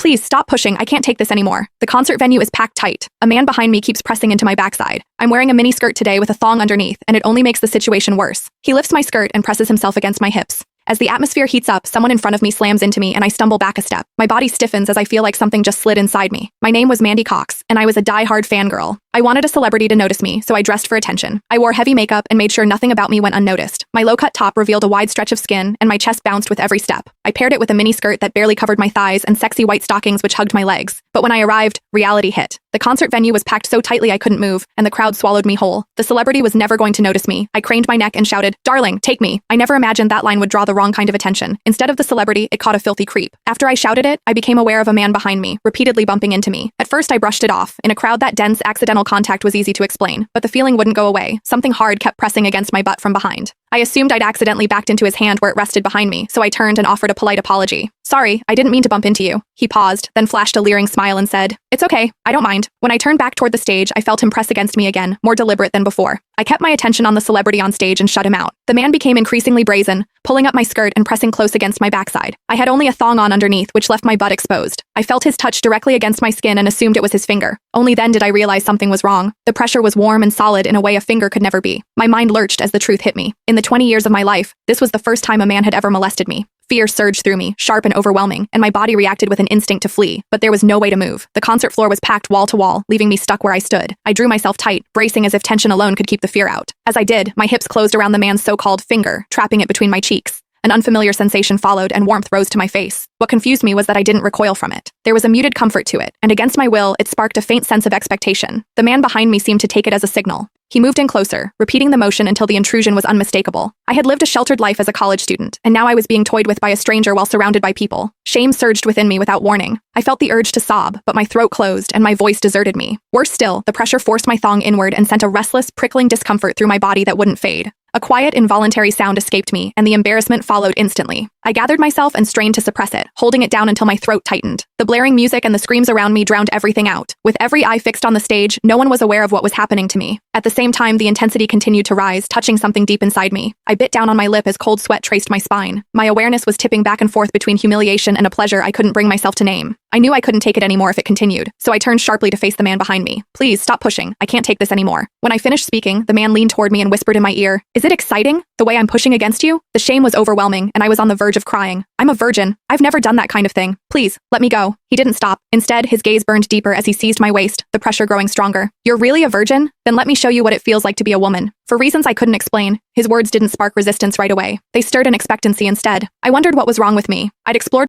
Please stop pushing. I can't take this anymore. The concert venue is packed tight. A man behind me keeps pressing into my backside. I'm wearing a mini skirt today with a thong underneath, and it only makes the situation worse. He lifts my skirt and presses himself against my hips. As the atmosphere heats up, someone in front of me slams into me and I stumble back a step. My body stiffens as I feel like something just slid inside me. My name was Mandy Cox, and I was a die-hard fangirl. I wanted a celebrity to notice me, so I dressed for attention. I wore heavy makeup and made sure nothing about me went unnoticed. My low-cut top revealed a wide stretch of skin, and my chest bounced with every step. I paired it with a mini skirt that barely covered my thighs and sexy white stockings which hugged my legs. But when I arrived, reality hit. The concert venue was packed so tightly I couldn't move, and the crowd swallowed me whole. The celebrity was never going to notice me. I craned my neck and shouted, "Darling, take me." I never imagined that line would draw the wrong kind of attention. Instead of the celebrity, it caught a filthy creep. After I shouted it, I became aware of a man behind me, repeatedly bumping into me. At first, I brushed it off. In a crowd that dense, accidental contact was easy to explain, but the feeling wouldn't go away. Something hard kept pressing against my butt from behind. I assumed I'd accidentally backed into his hand where it rested behind me, so I turned and offered a polite apology. "Sorry, I didn't mean to bump into you." He paused, then flashed a leering smile and said, "It's okay, I don't mind." When I turned back toward the stage, I felt him press against me again, more deliberate than before. I kept my attention on the celebrity on stage and shut him out. The man became increasingly brazen, pulling up my skirt and pressing close against my backside. I had only a thong on underneath, which left my butt exposed. I felt his touch directly against my skin and assumed it was his finger. Only then did I realize something was wrong. The pressure was warm and solid in a way a finger could never be. My mind lurched as the truth hit me. In the 20 years of my life, this was the first time a man had ever molested me. Fear surged through me, sharp and overwhelming, and my body reacted with an instinct to flee, but there was no way to move. The concert floor was packed wall to wall, leaving me stuck where I stood. I drew myself tight, bracing as if tension alone could keep the fear out. As I did, my hips closed around the man's so-called finger, trapping it between my cheeks. An unfamiliar sensation followed, and warmth rose to my face. What confused me was that I didn't recoil from it. There was a muted comfort to it, and against my will, it sparked a faint sense of expectation. The man behind me seemed to take it as a signal. He moved in closer, repeating the motion until the intrusion was unmistakable. I had lived a sheltered life as a college student, and now I was being toyed with by a stranger while surrounded by people. Shame surged within me without warning. I felt the urge to sob, but my throat closed and my voice deserted me. Worse still, the pressure forced my thong inward and sent a restless, prickling discomfort through my body that wouldn't fade. A quiet, involuntary sound escaped me, and the embarrassment followed instantly. I gathered myself and strained to suppress it, holding it down until my throat tightened. The blaring music and the screams around me drowned everything out. With every eye fixed on the stage, no one was aware of what was happening to me. At the same time, the intensity continued to rise, touching something deep inside me. I bit down on my lip as cold sweat traced my spine. My awareness was tipping back and forth between humiliation and a pleasure I couldn't bring myself to name. I knew I couldn't take it anymore if it continued, so I turned sharply to face the man behind me. "Please, stop pushing. I can't take this anymore." When I finished speaking, the man leaned toward me and whispered in my ear, "Is it exciting? The way I'm pushing against you?" The shame was overwhelming, and I was on the verge of crying. "I'm a virgin. I've never done that kind of thing. Please, let me go." He didn't stop. Instead, his gaze burned deeper as he seized my waist, the pressure growing stronger. "You're really a virgin? Then let me show you what it feels like to be a woman." For reasons I couldn't explain, his words didn't spark resistance right away. They stirred an expectancy instead. I wondered what was wrong with me. I'd explored